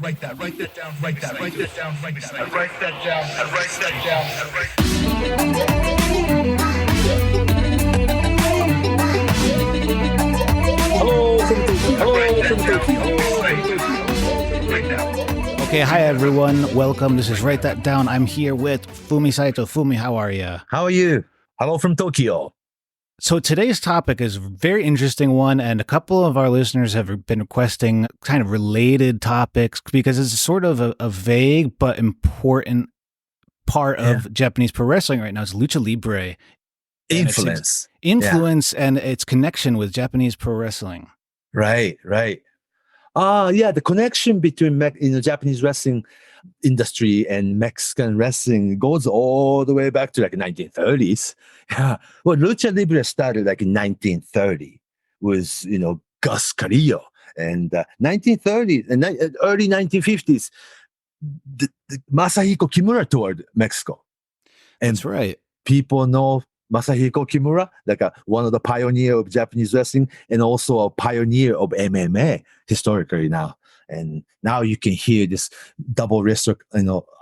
Write that down, write that down, write that down, write that down. Okay, hi everyone. Welcome. This is Write That Down. I'm here with Fumi Saito. Fumi, how are you? How are you? Hello from Tokyo. So today's topic is a very interesting one, and a couple of our listeners have been requesting kind of related topics because it's sort of a vague but important part of Japanese pro wrestling right now. It's Lucha Libre. Influence. And its connection with Japanese pro wrestling. Right. The connection between Japanese wrestling industry and Mexican wrestling goes all the way back to like 1930s. Yeah. Well, Lucha Libre started like in 1930 with, Gus Carrillo. And 1930s and early 1950s, the Masahiko Kimura toured Mexico. And that's right. People know Masahiko Kimura, like one of the pioneer of Japanese wrestling and also a pioneer of MMA historically now. And now you can hear this double wrist,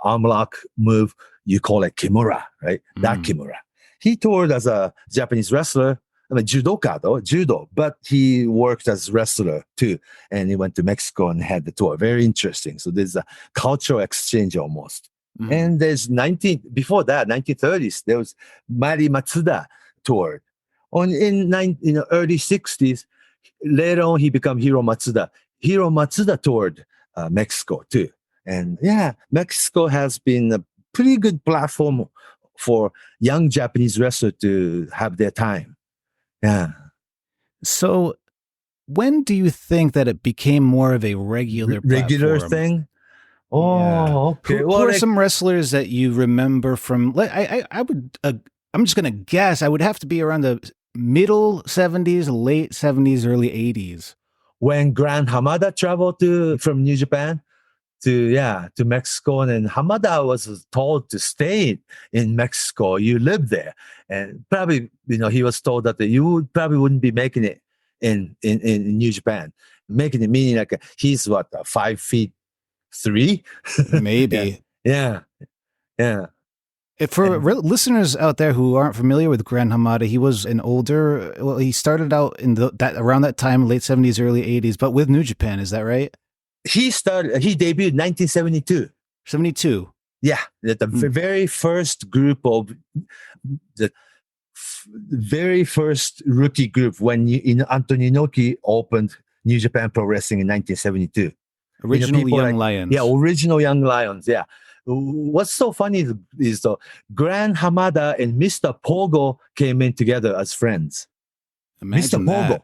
arm lock move. You call it Kimura, right? That Kimura. He toured as a Japanese wrestler. I mean, judo, but he worked as wrestler too. And he went to Mexico and had the tour. Very interesting. So there's a cultural exchange almost. Mm-hmm. And before that, 1930s, there was Mari Matsuda toured. In early 60s, later on, he became Hiro Matsuda. Hiro Matsuda toured Mexico too. And Mexico has been a pretty good platform for young Japanese wrestlers to have their time. Yeah. So when do you think that it became more of a regular thing? Oh, okay. Who are some wrestlers that you remember from? I'm just gonna guess. I would have to be around the middle 70s, late 70s, early 80s. When Gran Hamada traveled from New Japan to Mexico, and then Hamada was told to stay in Mexico. You live there, and probably he was told that you probably wouldn't be making it in New Japan. Making it meaning like he's 5'3", maybe. Yeah. For listeners out there who aren't familiar with Gran Hamada, he was he started out in around that time, late 70s, early 80s, but with New Japan, is that right? He debuted 1972. 72. Yeah, the very first group of the very first rookie group when Antonio Inoki opened New Japan Pro Wrestling in 1972. Original Young Lions. Yeah, original Young Lions. Yeah. What's so funny is the Gran Hamada and Mr. Pogo came in together as friends. Imagine Mr.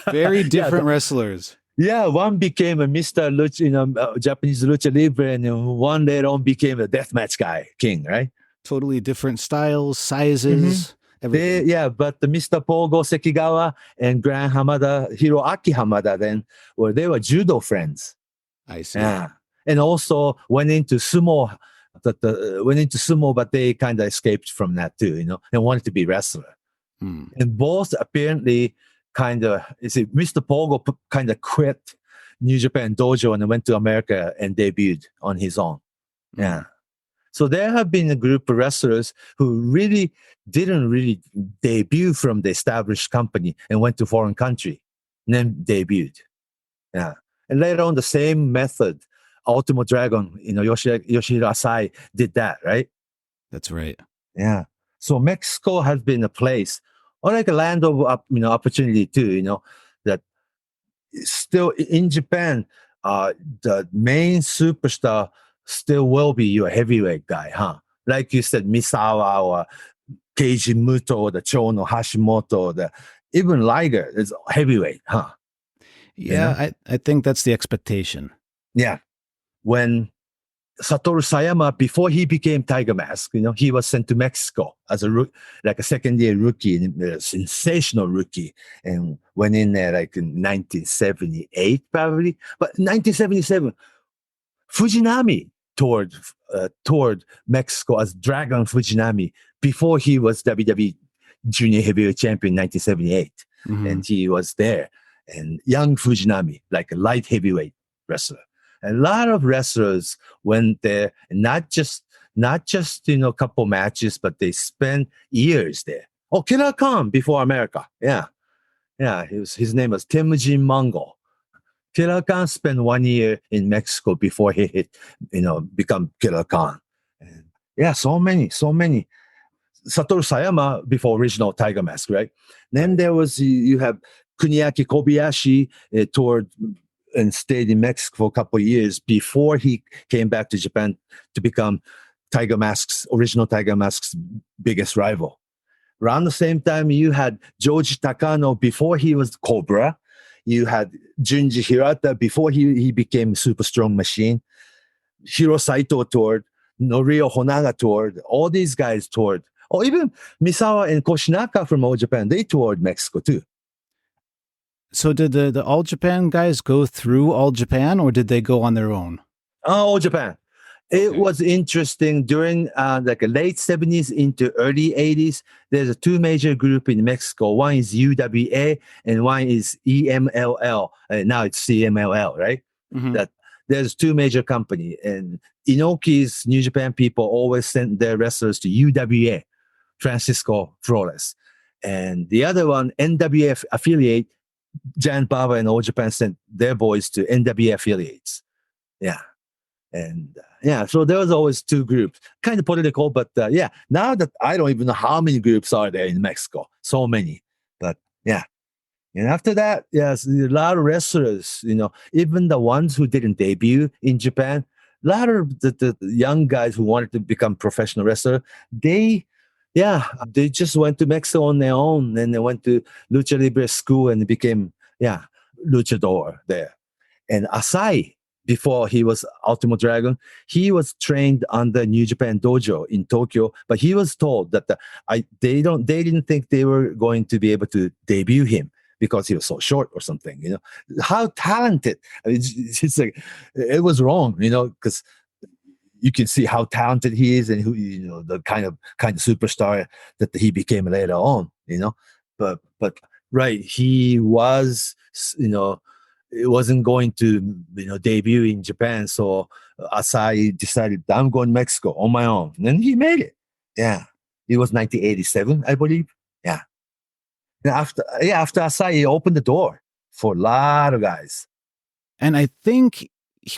Pogo. Very different wrestlers. Yeah, one became a Mr. Lucha, Japanese Lucha Libre, and one later on became a deathmatch king, right? Totally different styles, sizes, everything. But the Mr. Pogo Sekigawa and Gran Hamada, Hiroaki Hamada, they were judo friends. I see. Yeah. And also went into sumo, but they kind of escaped from that too, and wanted to be wrestler. And both apparently Mr. Pogo kind of quit New Japan Dojo and went to America and debuted on his own. Yeah. So there have been a group of wrestlers who really didn't really debut from the established company and went to foreign country and then debuted. Yeah. And later on, the same method, Ultimo Dragon, Yoshihiro Asai did that, right? That's right. Yeah. So Mexico has been a place, or like a land of opportunity too. That still in Japan, the main superstar still will be your heavyweight guy, huh? Like you said, Misawa or Keiji Muto or the Chono Hashimoto, even Liger is heavyweight, huh? Yeah, I think that's the expectation. Yeah. When Satoru Sayama, before he became Tiger Mask, he was sent to Mexico as a second-year rookie, a sensational rookie, and went in there like in 1978 probably. But 1977, Fujinami toured Mexico as Dragon Fujinami before he was WWE Junior Heavyweight Champion in 1978, and he was there. And young Fujinami, like a light heavyweight wrestler. A lot of wrestlers went there, and not just a couple matches, but they spent years there. Oh, Killer Khan before America. Yeah. His name was Temujin Mongol. Killer Khan spent 1 year in Mexico before he become Killer Khan. And yeah, so many. Satoru Sayama before original Tiger Mask, right? Then there was, you have Kuniaki Kobayashi toured and stayed in Mexico for a couple of years before he came back to Japan to become original Tiger Mask's biggest rival. Around the same time, you had Joji Takano before he was Cobra. You had Junji Hirata before he became Super Strong Machine. Hiro Saito toured. Norio Honaga toured. All these guys toured. Or even Misawa and Koshinaka from All Japan, they toured Mexico too. So did the All Japan guys go through All Japan, or did they go on their own? All Japan. It was interesting during like a late 70s into early 80s. There's a two major group in Mexico. One is UWA and one is EMLL. Now it's CMLL, right? Mhm. That there's two major company, and Inoki's New Japan people always sent their wrestlers to UWA, Francisco Flores, and the other one, NWF affiliate, Giant Baba and All Japan sent their boys to NWA affiliates. Yeah. And so there was always two groups, kind of political, but yeah, now that I don't even know how many groups are there in Mexico, so many, but yeah. And after that, yes, a lot of wrestlers, even the ones who didn't debut in Japan, a lot of the young guys who wanted to become professional wrestler, they just went to Mexico on their own, and they went to Lucha Libre school and became, luchador there. And Asai, before he was Ultimo Dragon, he was trained under New Japan Dojo in Tokyo, but he was told that they didn't think they were going to be able to debut him because he was so short or something. How talented! I mean, it's like it was wrong, because you can see how talented he is and who the kind of superstar that he became later on. But right, he was it wasn't going to debut in Japan, so Asai decided I'm going to Mexico on my own, and then he made it. Yeah, it was 1987, I believe. Yeah, and after Asai, he opened the door for a lot of guys. And I think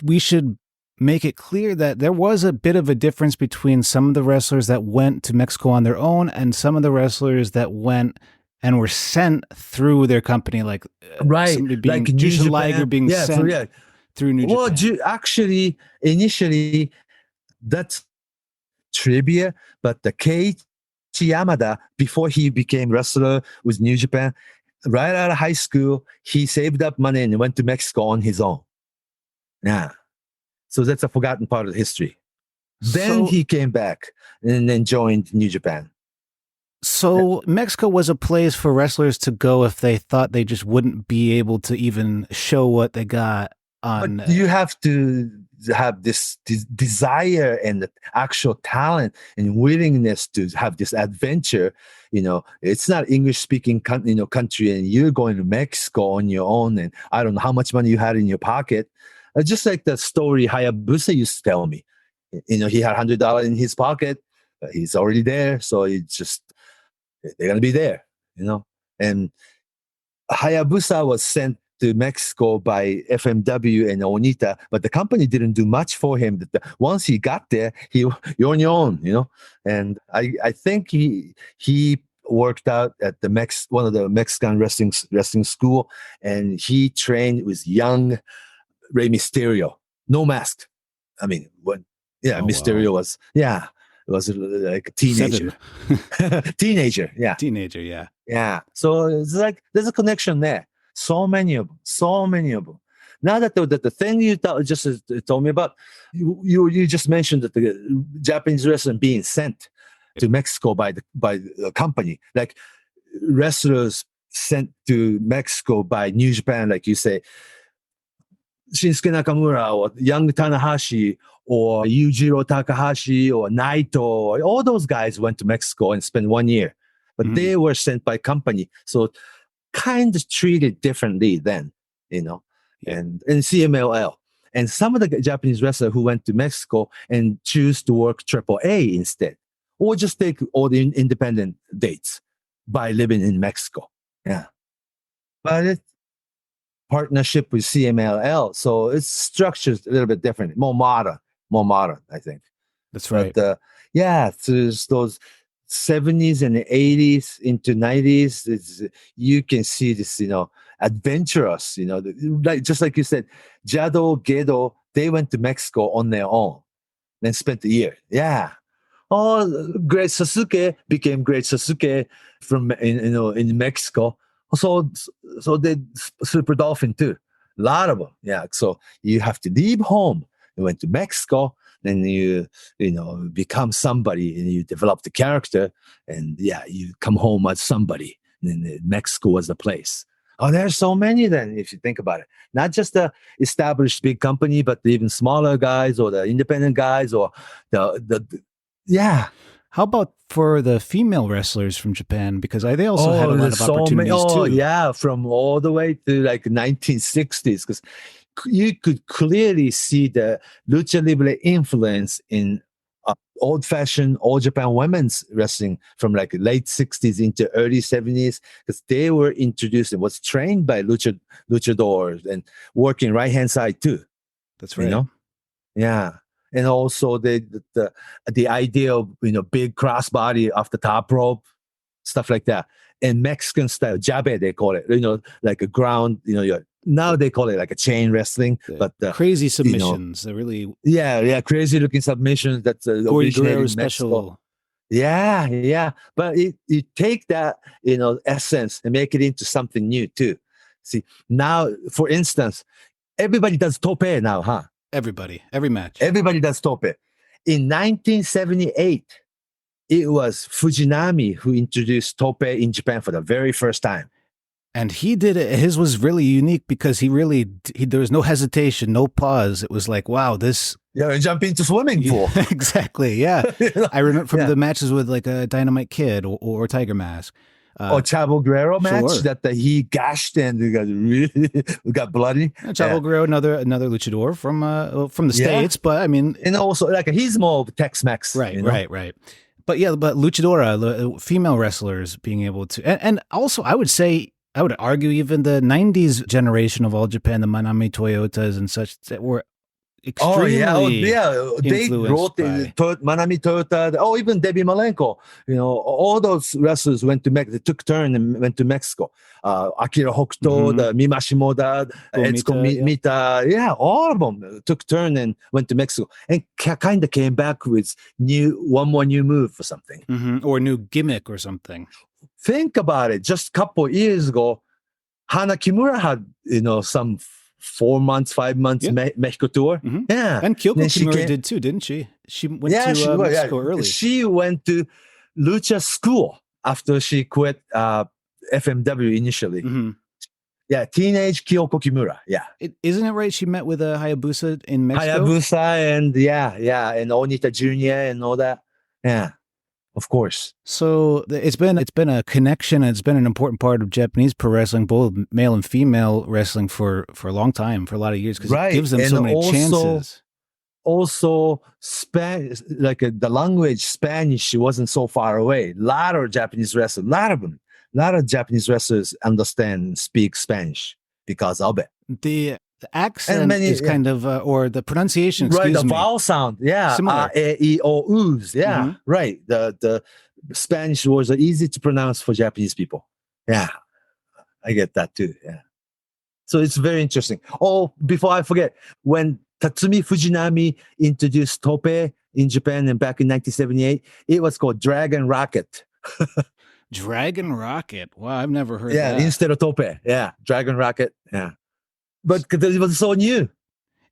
we should make it clear that there was a bit of a difference between some of the wrestlers that went to Mexico on their own and some of the wrestlers that went and were sent through their company, like somebody being like Jushin Liger being sent through New Japan. Well, actually, initially, that's trivia, but the Keiichi Yamada, before he became wrestler with New Japan, right out of high school, he saved up money and went to Mexico on his own. Yeah. So that's a forgotten part of history. Then he came back and then joined New Japan. So Mexico was a place for wrestlers to go if they thought they just wouldn't be able to even show what they got on. But you have to have this desire and the actual talent and willingness to have this adventure. It's not English-speaking country, and you're going to Mexico on your own, and I don't know how much money you had in your pocket. Just like the story Hayabusa used to tell me. He had $100 in his pocket. He's already there, so it's just they're gonna be there, And Hayabusa was sent to Mexico by FMW and Onita, but the company didn't do much for him. Once he got there, you're on your own, And I think he worked out at one of the Mexican wrestling school, and he trained with young Rey Mysterio, no mask. I mean, Mysterio was it was like a teenager. Teenager. Yeah. So it's like there's a connection there. So many of them. Now that the thing you just told me about, you just mentioned that the Japanese wrestler being sent to Mexico by the company, like wrestlers sent to Mexico by New Japan, like you say, Shinsuke Nakamura or young Tanahashi or Yujiro Takahashi or Naito, all those guys went to Mexico and spent 1 year, but they were sent by company, so kind of treated differently then, and CMLL. And some of the Japanese wrestlers who went to Mexico and choose to work Triple A instead, or just take all the independent dates by living in Mexico. Yeah. But it's partnership with CMLL. So it's structured a little bit different, more modern, I think. That's right. But yeah, there's those 70s and 80s into 90s. You can see this, adventurous, like just like you said, Jado, Gedo, they went to Mexico on their own and spent a year. Yeah. Oh, Great Sasuke became Great Sasuke from in Mexico. So did Super Dolphin too. A lot of them. Yeah. So you have to leave home. You went to Mexico, then you become somebody and you develop the character, and yeah, you come home as somebody. And then Mexico was the place. Oh, there's so many then, if you think about it. Not just the established big company, but the even smaller guys or the independent guys or yeah. How about for the female wrestlers from Japan? Because they also had a lot of opportunities too. Yeah, from all the way to like 1960s, because you could clearly see the Lucha Libre influence in old-fashioned All Japan women's wrestling from like late 60s into early 70s, because they were introduced and was trained by luchadors and working right-hand side too. That's right. Yeah. And also the idea of big crossbody off the top rope, stuff like that. And Mexican style, jabe they call it, like a ground, now they call it like a chain wrestling, but crazy submissions. They're really crazy looking submissions. That's originated in Mexico. Yeah. But you take that essence and make it into something new too. See, now for instance, everybody does tope now, huh? Everybody, every match. Everybody does tope. In 1978, it was Fujinami who introduced tope in Japan for the very first time. And he did it. His was really unique because there was no hesitation, no pause. It was like, wow, this. Yeah, jump into swimming pool. Exactly. Yeah. I remember from the matches with like a Dynamite Kid or Tiger Mask. Or Chavo Guerrero match that he gashed and got bloody. Chavo Guerrero, another luchador from the States, but I mean, and also like he's more of Tex-Mex, right. But luchadora, female wrestlers being able to, and also I would argue even the '90s generation of All Japan, the Manami Toyotas and such, that were extremely they wrote Manami Toyota, even Debbie Malenko, all those wrestlers went to Mexico. They took turn and went to Mexico. Akira Hokuto, the Mima Shimoda, Etsuko Mita, all of them took turn and went to Mexico and kind of came back with one more new move or something, or a new gimmick or something. Think about it. Just a couple years ago, Hana Kimura had some 4 months, 5 months Mexico tour. Yeah. And Kyoko Kimura did too, didn't she? She went to Mexico early. She went to Lucha School after she quit FMW initially. Yeah, teenage Kyoko Kimura. Yeah. Isn't it right? She met with Hayabusa in Mexico? Hayabusa and and Onita Jr. and all that. Yeah. Of course. So it's been a connection. And it's been an important part of Japanese pro wrestling, both male and female wrestling for a long time, for a lot of years, because it gives them so many chances. Also, the language Spanish wasn't so far away. A lot of Japanese wrestlers, a lot of Japanese wrestlers understand and speak Spanish because of it. The accent is kind of, or the pronunciation, excuse me. Right, the vowel sound, similar. E, I, O, U's, right. The Spanish words are easy to pronounce for Japanese people. Yeah, I get that too, yeah. So it's very interesting. Oh, before I forget, when Tatsumi Fujinami introduced tope in Japan and back in 1978, it was called Dragon Rocket. Dragon Rocket? Wow, I've never heard that. Yeah, instead of tope. Yeah, Dragon Rocket, yeah. But it was so new.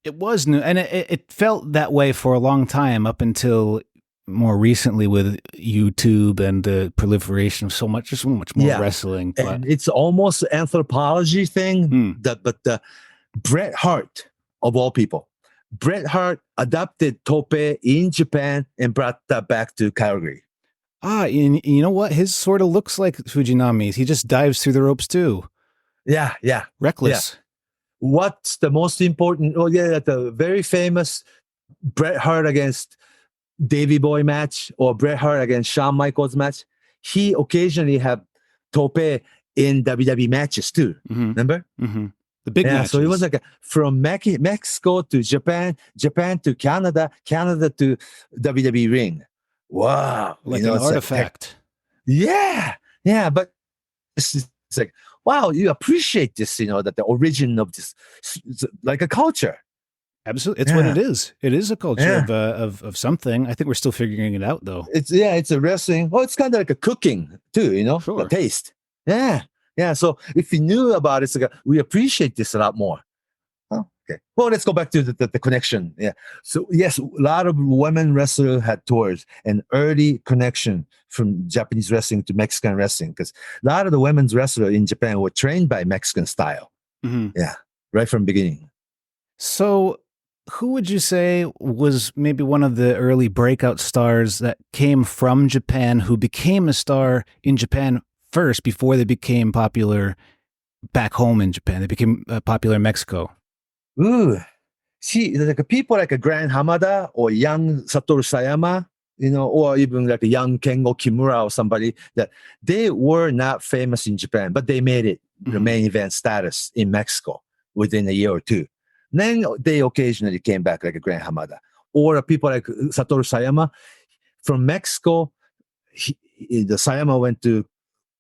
It was new. And it felt that way for a long time, up until more recently with YouTube and the proliferation of so much more wrestling. But and it's almost an anthropology thing. But Bret Hart, of all people, Bret Hart adopted tope in Japan and brought that back to Calgary. And you know what? His sort of looks like Fujinami's. He just dives through the ropes too. Yeah. Reckless. Yeah. what's the most important? Oh yeah, the very famous Bret Hart against Davey Boy match or Bret Hart against Shawn Michaels match. He occasionally have tope in WWE matches too. Mm-hmm. Remember? Mm-hmm. The big Yeah, matches. so it was like from Mexico to Japan, Japan to Canada, Canada to WWE ring. Wow, like an artifact. Yeah, but it's like, wow, you appreciate this, that the origin of this, it's like a culture. Absolutely, it's what it is. It is a culture of something. I think we're still figuring it out, though. It's a wrestling. Well, it's kind of like a cooking too, Sure. the taste. Yeah. So if you knew about it, it's like we appreciate this a lot more. Oh, okay. Well, let's go back to the connection. Yeah. So yes, a lot of women wrestlers had tours, an early connection from Japanese wrestling to Mexican wrestling, because a lot of the women's wrestlers in Japan were trained by Mexican style. Mm-hmm. Yeah, right from the beginning. So who would you say was maybe one of the early breakout stars that came from Japan, who became a star in Japan first before they became popular back home in Japan? They became popular in Mexico. Ooh, see, like people like a Grand Hamada or young Satoru Sayama, or even like a young Kengo Kimura or somebody, that they were not famous in Japan, but they made it the main event status in Mexico within a year or two. Then they occasionally came back like a Grand Hamada, or people like Satoru Sayama from Mexico. The Sayama went to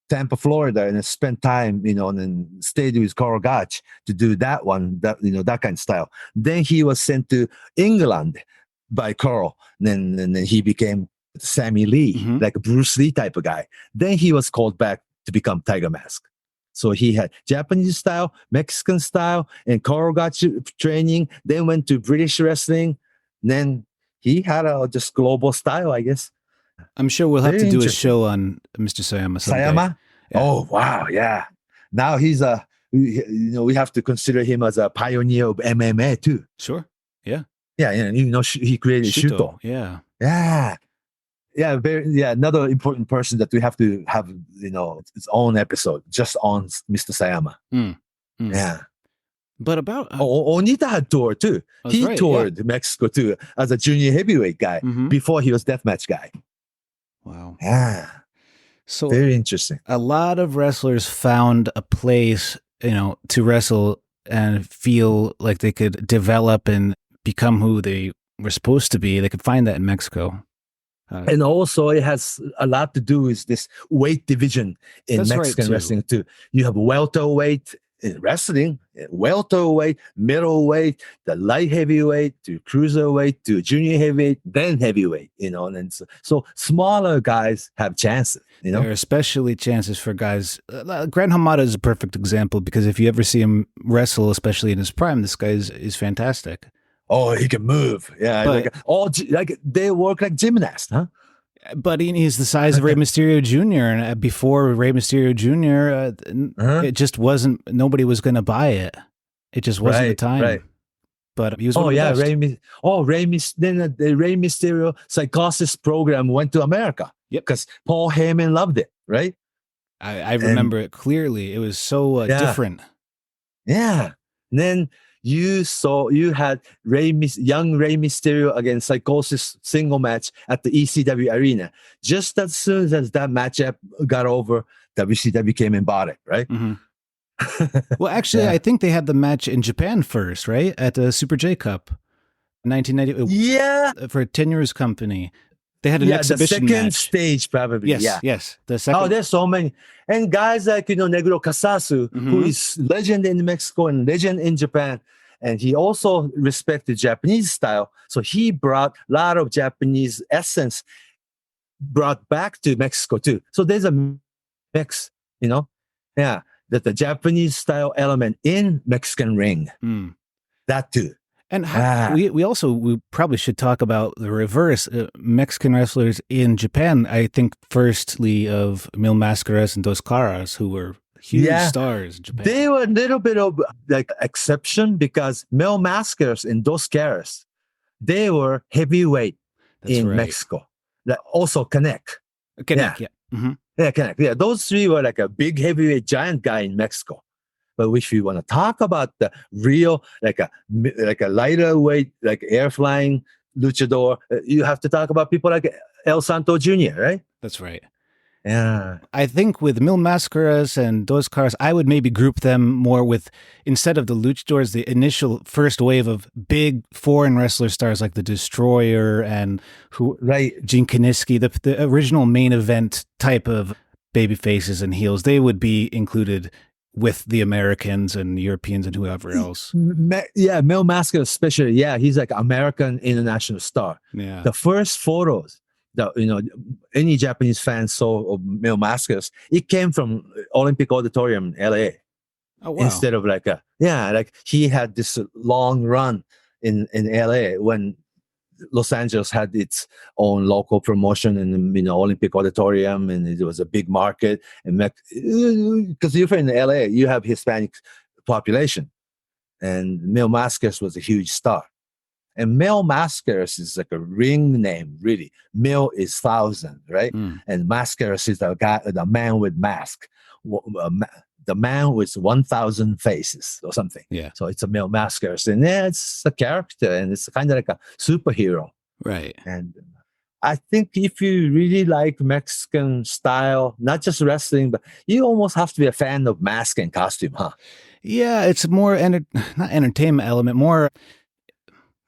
Tampa, Florida, and spent time, and then stayed with Carl Gotch to do that kind of style. Then he was sent to England by Carl. Then he became Sammy Lee, like a Bruce Lee type of guy. Then he was called back to become Tiger Mask. So he had Japanese style, Mexican style, and Carl Gotch training. Then went to British wrestling. Then he had a just global style, I guess. I'm sure we'll have to do a show on Mr. Sayama someday. Sayama? Yeah. Oh, wow, yeah. Now he's we have to consider him as a pioneer of MMA too. Sure, yeah. Yeah, he created Shuto. Yeah. Another important person that we have to have, its own episode just on Mr. Sayama. Yeah. But about Onita had toured too. He toured Mexico too as a junior heavyweight guy before he was deathmatch guy. Wow. Yeah. So very interesting. A lot of wrestlers found a place, to wrestle and feel like they could develop and become who they were supposed to be. They could find that in Mexico. And also it has a lot to do with this weight division in Mexican wrestling too. You have welterweight in wrestling, welterweight, middleweight, the light heavyweight to cruiserweight to junior heavyweight, then heavyweight, and so smaller guys have chances, There are especially chances for guys. Grand Hamada is a perfect example, because if you ever see him wrestle, especially in his prime, this guy is fantastic. Oh, he can move. Yeah. Like they work like gymnasts, huh? But he's the size of Rey Mysterio Jr. And before Rey Mysterio Jr., it just wasn't, nobody was going to buy it. It just wasn't the time. Right. But he was one of the best. Then the Rey Mysterio psychosis program went to America. Yep. Because Paul Heyman loved it, right? I remember it clearly. It was so different. Yeah. And then you had young Rey Mysterio against Psychosis single match at the ECW arena. Just as soon as that matchup got over, WCW came and bought it, right? Well, actually, I think they had the match in Japan first, right? At the Super J Cup, 1990. Yeah, for Tenure's company, they had an exhibition the second match. stage, probably. Yes. The second. Oh, there's so many, and guys like Negro Casasu, who is legend in Mexico and legend in Japan, and he also respected Japanese style, so he brought a lot of Japanese essence brought back to Mexico too. So there's a mix, that the Japanese style element in Mexican ring. That too. And we probably should talk about the reverse. Mexican wrestlers in Japan, I think firstly of Mil Máscaras and Dos Caras, who were huge stars in Japan. They were a little bit of like exception, because Mil Máscaras and Dos Caras, they were heavyweight in Mexico. That also Connect. Yeah. Yeah, Connect. Yeah, those three were like a big heavyweight giant guy in Mexico. But if you want to talk about the real, like a lighter weight, like air flying luchador, you have to talk about people like El Santo Jr., right? That's right. Yeah. I think with Mil Mascaras and Dos Caras, I would maybe group them more with, instead of the luchadors, the initial first wave of big foreign wrestler stars like the Destroyer and Gene Kiniski, the original main event type of baby faces and heels. They would be included with the Americans and Europeans and whoever else. Yeah, Mil Mascaras especially. Yeah, he's like American international star. Yeah. The first photos that any Japanese fan saw of Mil Mascaras, it came from Olympic Auditorium in LA. Oh, wow. Instead of like he had this long run in LA when Los Angeles had its own local promotion in Olympic Auditorium, and it was a big market. And because you're in LA, you have Hispanic population, and Mil Mascaras was a huge star. And Mil Mascaras is like a ring name, really. Mil is 1,000, right? And Mascaras is the man with mask. The man with 1,000 faces or something. Yeah. So it's a Mil Mascaras. And it's a character, and it's kind of like a superhero. Right. And I think if you really like Mexican style, not just wrestling, but you almost have to be a fan of mask and costume, huh? Yeah, it's more, not entertainment element, more...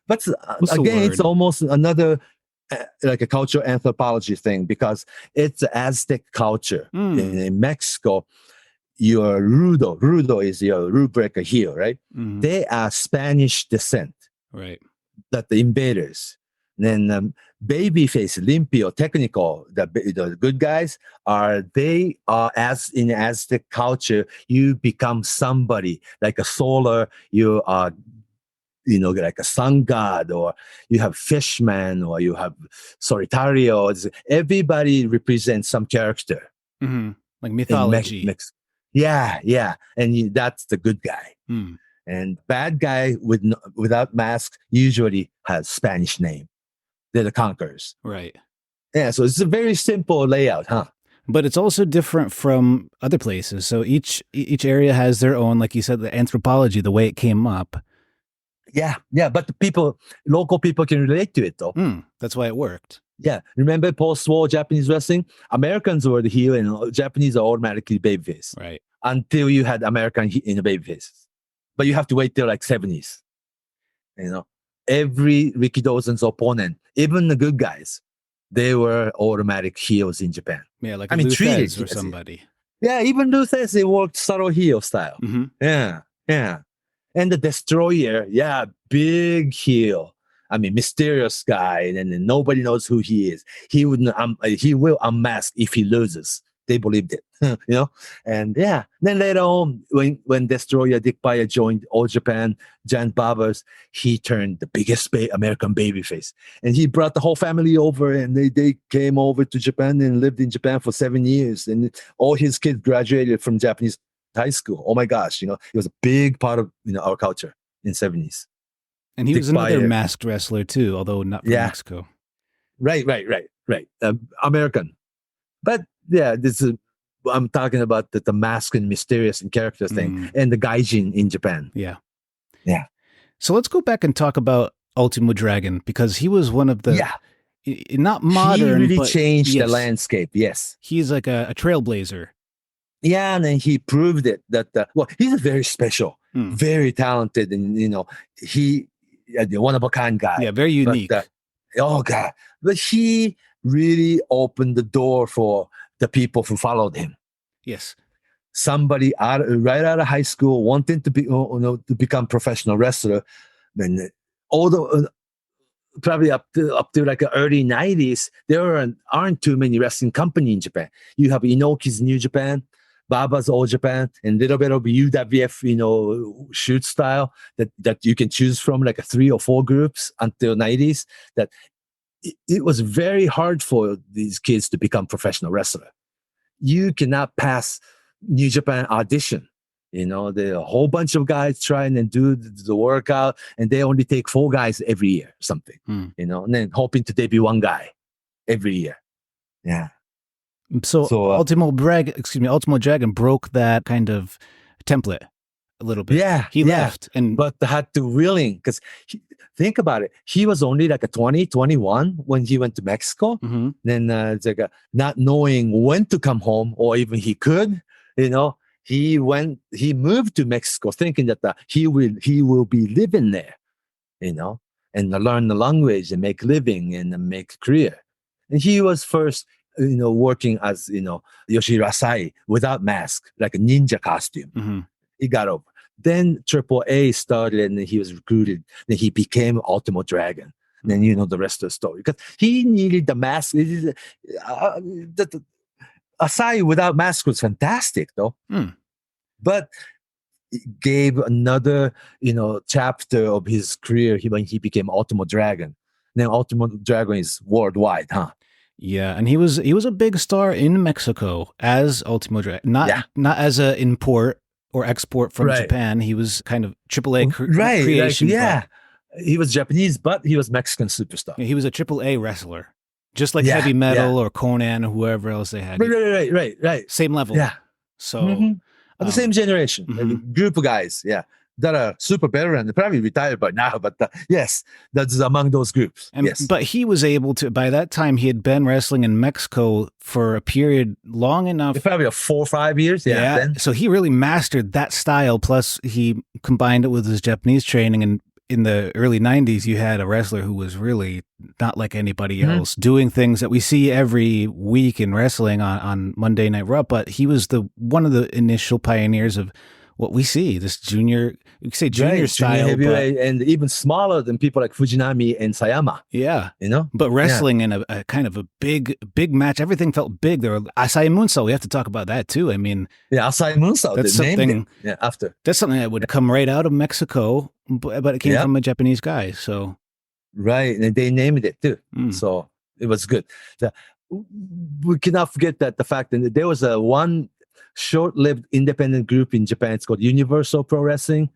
But again, it's almost another like a cultural anthropology thing, because it's Aztec culture. In Mexico, your rudo is your rule breaker heel, right? They are Spanish descent, right? That the invaders. Then babyface, limpio, technical, the good guys they are as in Aztec culture. You become somebody like a solar. You are. Like a sun god, or you have fishman, or you have solitario. Everybody represents some character. Like mythology. Yeah. And that's the good guy. And bad guy without mask usually has Spanish name. They're the conquerors. Right. Yeah, so it's a very simple layout, huh? But it's also different from other places. So each area has their own, like you said, the anthropology, the way it came up. Yeah, but the local people can relate to it, though. That's why it worked. Yeah, remember post-war Japanese wrestling? Americans were the heel, and Japanese are automatically babyface. Right. Until you had American in the babyface. But you have to wait till like 70s. Every Rikidozan's opponent, even the good guys, they were automatic heels in Japan. Yeah, like Luthez or somebody. Yeah, even Luthez, they worked subtle heel style. Yeah. And the Destroyer, big heel. I mean, mysterious guy, and nobody knows who he is. He will unmask if he loses. They believed it, And then later on, when Destroyer Dick Bayer joined All Japan, Giant Barbers, he turned the biggest American babyface, and he brought the whole family over, and they came over to Japan and lived in Japan for 7 years, and all his kids graduated from Japanese high school. Oh my gosh, it was a big part of our culture in 70s. And he was another masked wrestler too, although not from Mexico. Right. American. But I'm talking about the mask and mysterious and character thing, and the gaijin in Japan. Yeah. So let's go back and talk about Ultimo Dragon, because he was one of the not modern. He really changed the landscape. Yes, he's like a trailblazer. Yeah, and then he proved it that he's a very special, very talented, and he one of a kind guy. Yeah, very unique. But he really opened the door for the people who followed him. Yes, somebody right out of high school wanting to be to become professional wrestler, and although probably up to like the early 90s, there aren't too many wrestling company in Japan. You have Inoki's New Japan, Baba's All Japan, and a little bit of UWF, shoot style that you can choose from, like 3 or 4 groups until 90s. That it was very hard for these kids to become professional wrestler. You cannot pass New Japan audition. There are a whole bunch of guys trying and do the workout, and they only take 4 guys every year, something. And then hoping to debut 1 guy every year. Yeah. So Ultimo Dragon broke that kind of template. a little bit. Yeah, He yeah. left, and But had to willing, because think about it. He was only like a 20, 21 when he went to Mexico. Mhm. Then it's like not knowing when to come home or even he could, he moved to Mexico thinking that he will be living there, and learn the language and make living and make career. And he was first, working as, Yoshiro Asai without mask, like a ninja costume. Mhm. He got over. Then Triple A started and he was recruited. Then he became Ultimo Dragon. Then you know the rest of the story. Because he needed the mask. Asai without mask was fantastic, though. But it gave another, chapter of his career when he became Ultimo Dragon. Now Ultimo Dragon is worldwide, huh? Yeah, and he was a big star in Mexico as Ultimo Dragon, not as a import or export from Japan. He was kind of AAA creation. Yeah, he was Japanese, but he was Mexican superstar. He was a AAA wrestler, just like Heavy Metal or Conan or whoever else they had. Right. Same level. Yeah. So the same generation, group of guys. Yeah. That are super veteran. They're probably retired by now, but yes, that's among those groups. Yes. But he was able to, by that time, he had been wrestling in Mexico for a period long enough. Probably 4 or 5 years. Yeah. So he really mastered that style. Plus, he combined it with his Japanese training. And in the early 90s, you had a wrestler who was really not like anybody else, doing things that we see every week in wrestling on Monday Night Raw. But he was one of the initial pioneers of what we see, this junior style, heavyweight, and even smaller than people like Fujinami and Sayama. Yeah, but wrestling in a kind of a big match, everything felt big. There were Asai Moonsault. We have to talk about that too. I mean, Asai Moonsault. That's something. After that's something that would come right out of Mexico, but it came from a Japanese guy. So and they named it too. So it was good. We cannot forget that the fact that there was one short-lived independent group in Japan. It's called Universal Pro Wrestling.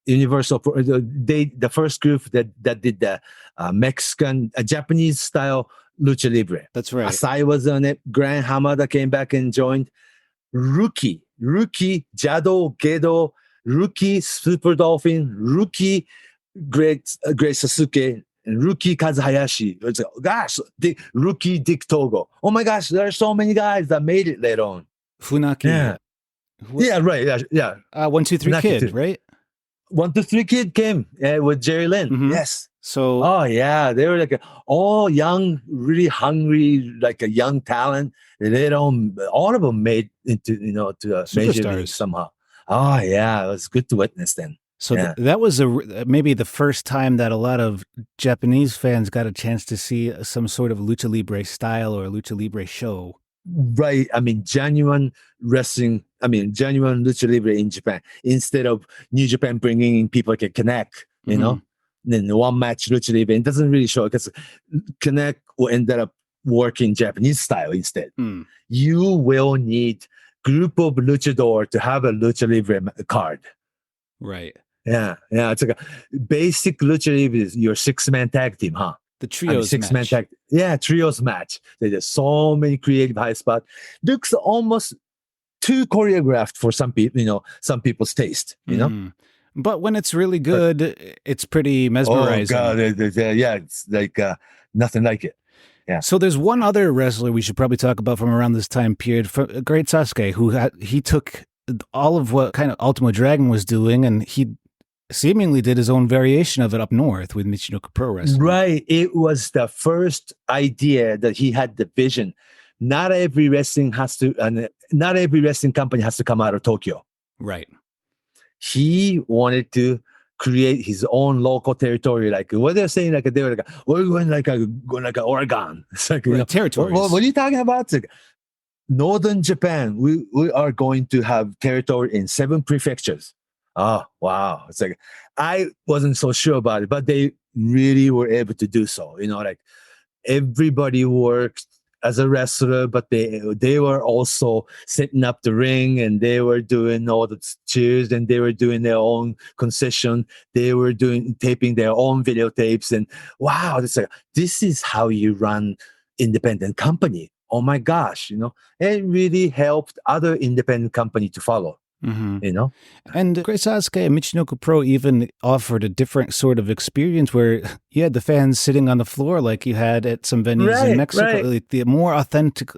The first group that did the Mexican, Japanese style lucha libre. That's right. Asai was on it. Grand Hamada came back and joined. Rookie, Jado, Gedo, Rookie, Super Dolphin, Rookie, Great Sasuke, and Rookie Kazuhayashi. It's Rookie Dick Togo. Oh my gosh, there are so many guys that made it later on. Funaki. Right. Yeah. 1, 2, 3 Funaki Kid, too. right? 1, 2, 3 Kid came with Jerry Lynn. Yes. So. Oh yeah, they were like all young, really hungry, like a young talent. They don't. All of them made into to major league somehow. Oh yeah, it was good to witness then. So that was maybe the first time that a lot of Japanese fans got a chance to see some sort of lucha libre style or lucha libre show. Right. I mean, genuine wrestling. I mean, genuine lucha libre in Japan instead of New Japan bringing in people like a Connect. Then one match lucha libre. It doesn't really show because Connect will end up working Japanese style instead. You will need group of luchador to have a lucha libre card. Right. Yeah. It's like a basic lucha libre is your 6-man tag team, huh? The trios six-man tag. Yeah, trios match. There's so many creative high spot. Looks almost too choreographed for some people, some people's taste, But when it's really good, it's pretty mesmerizing. Oh, God. It's like nothing like it. Yeah. So there's one other wrestler we should probably talk about from around this time period, Great Sasuke, who he took all of what kind of Ultimo Dragon was doing, and he seemingly did his own variation of it up north with Michinoku Pro Wrestling. Right. It was the first idea that he had the vision. Not every wrestling company has to come out of Tokyo. Right. He wanted to create his own local territory. Like what they're saying, like they were like, we're going like Oregon. It's like territories. What are you talking about? It's like, Northern Japan, we are going to have territory in 7 prefectures. Oh, wow. It's like, I wasn't so sure about it, but they really were able to do so. Like everybody worked as a wrestler, but they were also setting up the ring and they were doing all the cheers and they were doing their own concession. They were taping their own videotapes. And wow, it's like, this is how you run independent company. Oh my gosh, it really helped other independent company to follow. Mhm. you know. And Great Sasuke and Michinoku Pro even offered a different sort of experience where you had the fans sitting on the floor like you had at some venues in Mexico, like the more authentic,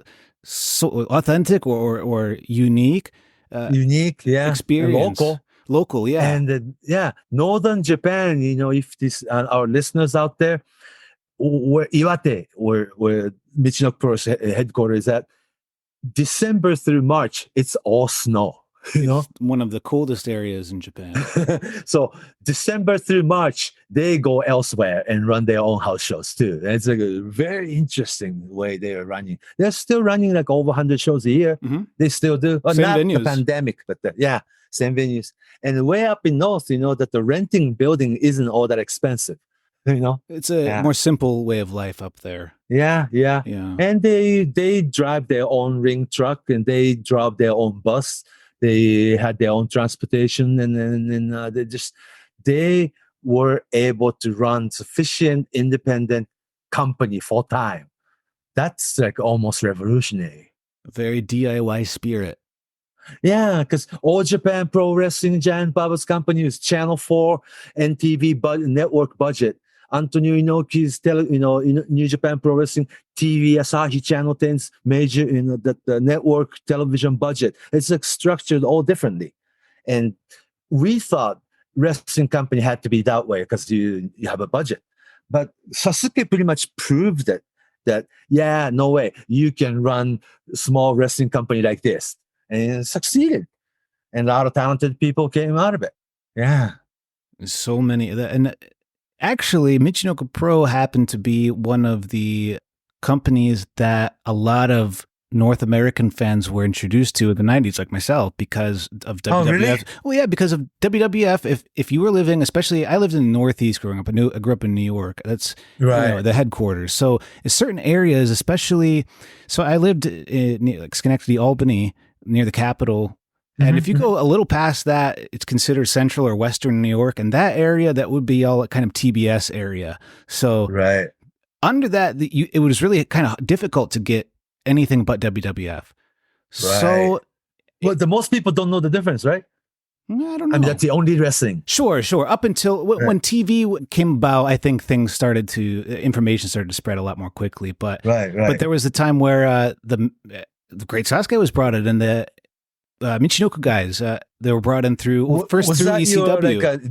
or unique Unique, yeah, and experience. Local, yeah. And northern Japan. If this our listeners out there, where Iwate, where Michinoku Pro's headquarters is at, December through March, it's all snow. It's one of the coldest areas in Japan. So December through March, they go elsewhere and run their own house shows too. It's like a very interesting way they are running. They're still running like over 100 shows a year. Mm-hmm. They still do. Same Not venues. The pandemic, but same venues. And way up in north, that the renting building isn't all that expensive. It's a more simple way of life up there. Yeah. And they drive their own ring truck and they drive their own bus. They had their own transportation, and then they were able to run sufficient independent company full time. That's like almost revolutionary. A very DIY spirit. Yeah, because All Japan Pro Wrestling, Giant Baba's company is Channel 4 and TV network budget. Antonio Inoki's New Japan Pro Wrestling TV, Asahi Channel 10's major, the network television budget. It's like structured all differently. And we thought wrestling company had to be that way because you have a budget. But Sasuke pretty much proved that no way, you can run a small wrestling company like this. And it succeeded. And a lot of talented people came out of it. Yeah. So many. And actually, Michinoku Pro happened to be one of the companies that a lot of North American fans were introduced to in the 90s, like myself, because of WWF. Oh, really? Well, yeah, because of WWF. If you were living, especially, I lived in the Northeast growing up. I grew up in New York. That's right. The headquarters. So in certain areas, especially, so I lived in like Schenectady, Albany, near the capital. And if you go a little past that, it's considered central or western New York. And that area, that would be all kind of TBS area. So under that, it was really kind of difficult to get anything but WWF. Right. So, the most people don't know the difference, right? I don't know. I mean, that's the only wrestling. Sure. Up until when TV came about, I think things information started to spread a lot more quickly. But But there was a time where the Great Sasuke was brought in, and the Michinoku guys, they were brought in through through ECW. Like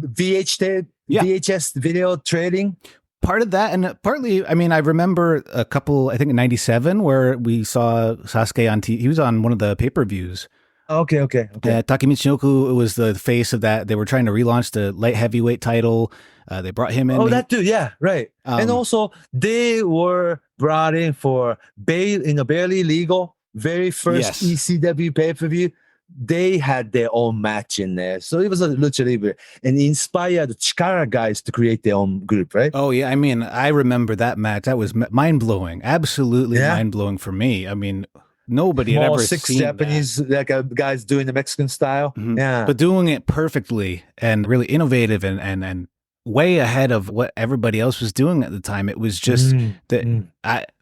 VHS video trading? Part of that, and partly, I mean, I remember a couple, I think in 97, where we saw Sasuke on TV. He was on one of the pay-per-views. Okay. Taki Michinoku was the face of that. They were trying to relaunch the light heavyweight title. They brought him in. Oh, that too. Yeah, right. And also, they were brought in for barely legal, very first ECW pay-per-view. They had their own match in there. So it was a Lucha Libre and inspired the Chikara guys to create their own group, right? Oh, yeah. I mean, I remember that match. That was mind-blowing. Absolutely mind-blowing for me. I mean, nobody had ever seen Japanese guys doing the Mexican style. Mm-hmm. Yeah. But doing it perfectly and really innovative and way ahead of what everybody else was doing at the time. It was just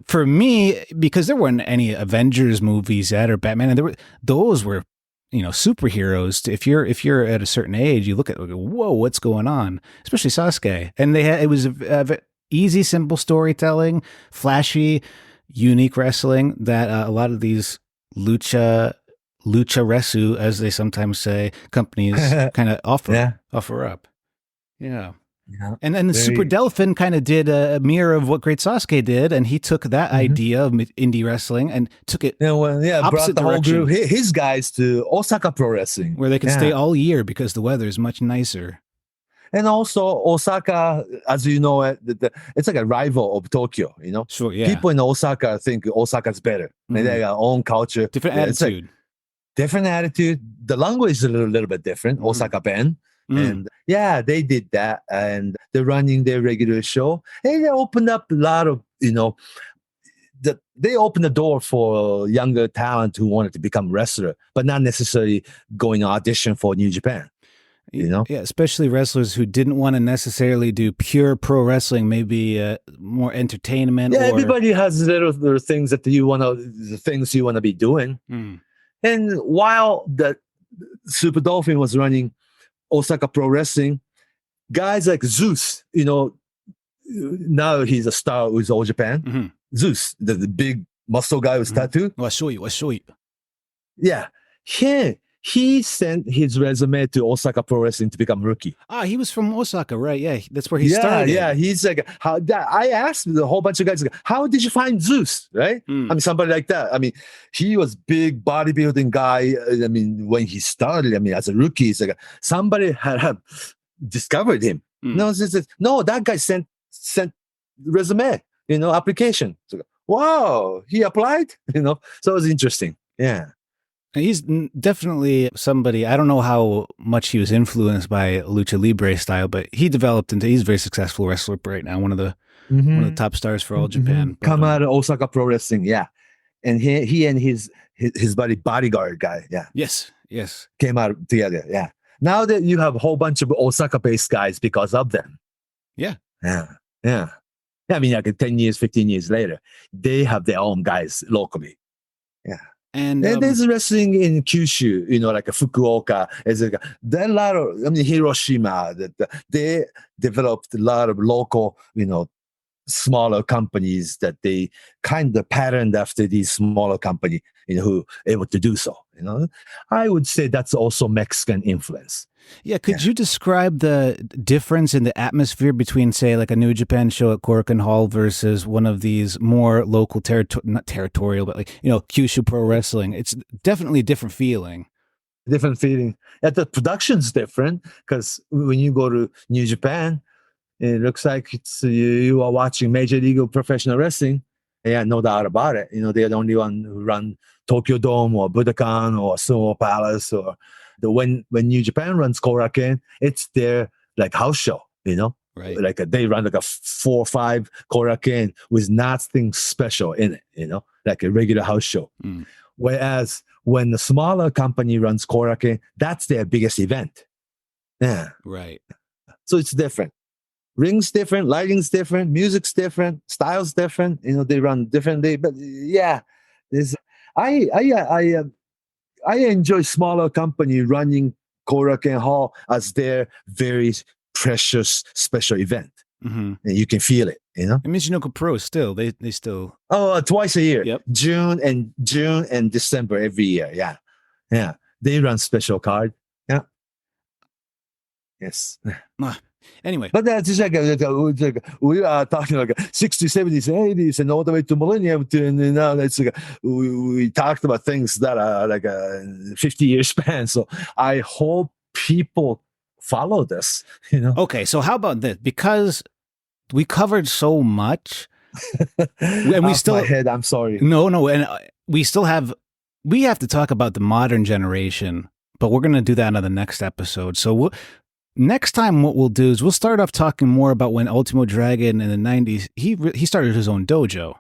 for me, because there weren't any Avengers movies yet or Batman, and those were superheroes. If you're at a certain age, you look at whoa, what's going on? Especially Sasuke, and it was easy, simple storytelling, flashy, unique wrestling that a lot of these lucha resu, as they sometimes say, companies kind of offer up. Yeah. Yeah. And then Super Delphin kind of did a mirror of what Great Sasuke did, and he took that idea of indie wrestling and took it brought the whole group, his guys, to Osaka Pro Wrestling, where they can stay all year because the weather is much nicer. And also Osaka, as you know, it's like a rival of Tokyo. Sure, yeah. People in Osaka think Osaka's better. They got their own culture, different attitude. Different attitude. The language is a little bit different. Osaka Ben. And they did that, and they're running their regular show, and they opened up a lot of they opened the door for younger talent who wanted to become wrestler, but not necessarily going to audition for New Japan. Especially wrestlers who didn't want to necessarily do pure pro wrestling, maybe more entertainment. Everybody has little things that the things you want to be doing. And while Super Dolphin was running Osaka Pro Wrestling. Guys like Zeus, now he's a star with All Japan. Mhm. Zeus, the big muscle guy with tattoo. I'll show you. Yeah. He sent his resume to Osaka Pro Wrestling to become rookie. He was from Osaka, right? Yeah, that's where he Yeah, started. yeah. He's like, I asked a whole bunch of guys, how did you find Zeus? Right? Mm. I mean, somebody like that. I mean, he was big bodybuilding guy. I mean, when he started, as a rookie, it's like somebody had discovered him. Mm. No, that guy sent resume, application. So, wow, he applied, so it was interesting. Yeah. He's definitely somebody, I don't know how much he was influenced by Lucha Libre style, but he's a very successful wrestler right now, one of the top stars for all Japan. Come out of Osaka Pro Wrestling, yeah. And he and his buddy Bodyguard guy, yeah. Yes. Came out together, yeah. Now that you have a whole bunch of Osaka-based guys because of them. Yeah. Yeah. I mean, like 10 years, 15 years later, they have their own guys locally. Yeah. And there's wrestling in Kyushu, like a Fukuoka. There are a lot of, Hiroshima. They developed a lot of local, smaller companies that they kind of patterned after these smaller company, who able to do so. I would say that's also Mexican influence. Yeah, could you describe the difference in the atmosphere between, say, like a New Japan show at Korakuen Hall versus one of these more local, not territorial, but like, Kyushu Pro Wrestling? It's definitely a different feeling. Different feeling. And the production's different because when you go to New Japan, it looks like you are watching Major League Professional Wrestling. Yeah, no doubt about it. They're the only one who run Tokyo Dome or Budokan or Sumo Palace or when New Japan runs Korakuen, it's their like house show, Right. Like they run like a 4 or 5 Korakuen with nothing special in it, like a regular house show. Mm. Whereas when the smaller company runs Korakuen, that's their biggest event. Yeah. Right. So it's different. Rings different, lighting's different, music's different, style's different. They run differently. But yeah, I enjoy smaller company running Korakuen Hall as their very precious special event. Mm-hmm. And you can feel it, And Michinoku Pro still, they still. Oh, twice a year. Yep. June and December every year. Yeah. Yeah. They run special card. Yeah. Yes. Anyway. But that's just like we are talking like 60s, 70s, 80s, and all the way to millennium. It's like we talked about things that are like a 50-year span. So I hope people follow this. Okay, so how about this? Because we covered so much, and we still. My head, I'm sorry. No, and we have to talk about the modern generation, but we're going to do that on the next episode. So next time, what we'll do is we'll start off talking more about when Ultimo Dragon in the 90s, he started his own dojo.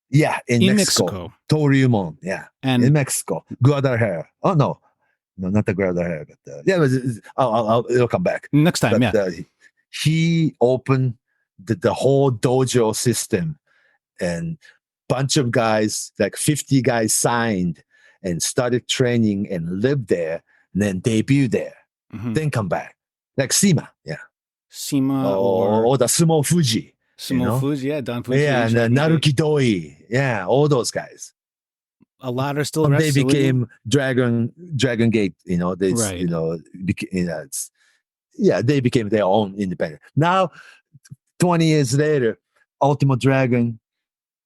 Yeah, in Mexico. Toryumon, yeah. And in Mexico. Guadalajara. Oh, no, not the Guadalajara. But, it'll come back. Next time, he opened the whole dojo system and bunch of guys, like 50 guys signed and started training and lived there and then debuted there. Mm-hmm. Then come back. Like Sima, yeah. Sima or the Sumo Fuji. Fuji, yeah, Don Fuji. Yeah, and Naruki Doi. Yeah, all those guys. A lot are still They became Dragon Gate, they right. they became their own independent. Now 20 years later, Ultimo Dragon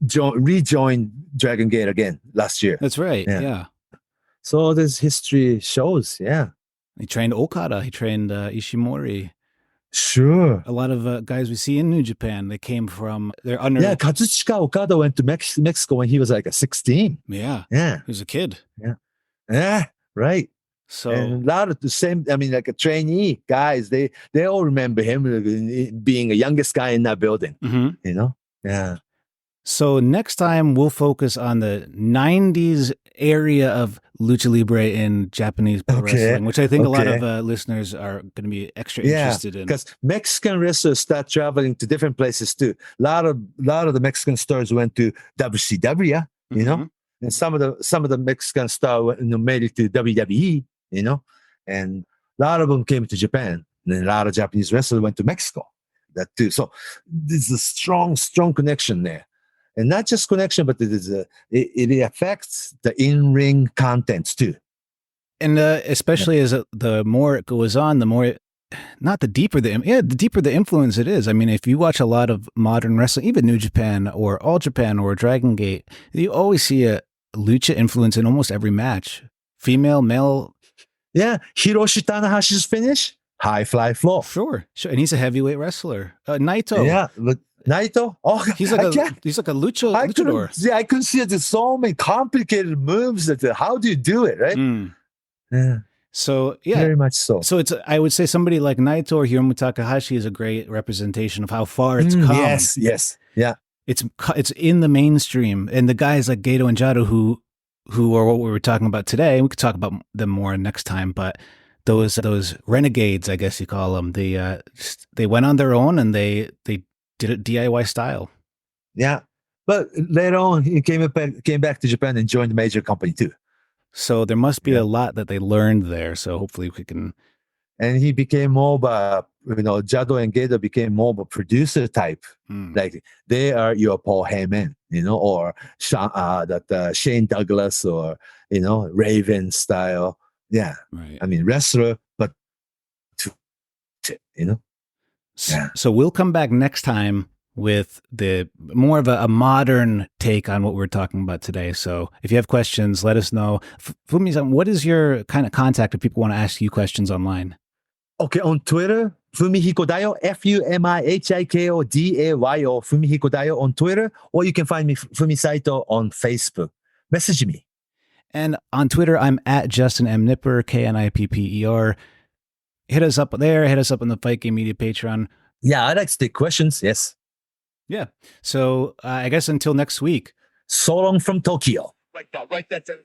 rejoined Dragon Gate again last year. That's right. Yeah. So this history shows, yeah. He trained Okada. He trained Ishimori. Sure. A lot of guys we see in New Japan, they came from, they're under. Yeah, Kazuchika Okada went to Mexico when he was like 16. Yeah. Yeah. He was a kid. Yeah. Yeah, right. So and a lot of the same, like a trainee guys, they all remember him being the youngest guy in that building, Yeah. So next time we'll focus on the 90s area of Lucha Libre in Japanese pro wrestling, which I think a lot of listeners are going to be extra interested in. Because Mexican wrestlers start traveling to different places too. A lot of the Mexican stars went to WCW, and some of the Mexican stars made it to WWE. you know, and a lot of them came to Japan, and then a lot of Japanese wrestlers went to Mexico. That too. So there's a strong connection there, and not just connection, but it affects the in-ring contents too. And especially as the more it goes on, the more the deeper the influence it is. I mean, if you watch a lot of modern wrestling, even New Japan or All Japan or Dragon Gate, you always see a lucha influence in almost every match. Female, male. Yeah, Hiroshi Tanahashi's finish, high fly floor. Sure. And he's a heavyweight wrestler. Naito. Yeah, but Naito, he's like a luchador. I could see there's so many complicated moves that how do you do it, right? Yeah. So yeah, very much so. So I would say somebody like Naito or Hiromu Takahashi is a great representation of how far it's come. Yes, yeah. It's in the mainstream, and the guys like Gedo and Jado who are what we were talking about today. We could talk about them more next time, but those renegades, I guess you call them, they went on their own and they did it DIY style. Yeah, but later on he came back to Japan and joined the major company too. So there must be a lot that they learned there. So hopefully we can. And he became more of a, Jado and Gedo became more of a producer type. Like they are your Paul Heyman, or Shane Douglas or, Raven style. Yeah. Right. I mean, wrestler, but, So we'll come back next time with the more of a modern take on what we're talking about today. So if you have questions, let us know. Fumi-san, what is your kind of contact if people want to ask you questions online? Okay, on Twitter, Fumihiko Dayo, Fumihiko Dayo, Fumihiko Dayo on Twitter, or you can find me, Fumi Saito, on Facebook. Message me. And on Twitter, I'm at Justin M. Knipper, Knipper. Hit us up there. Hit us up on the Fight Game Media Patreon. Yeah, I'd like to take questions. Yes. Yeah. So I guess until next week. So long from Tokyo. Write that down.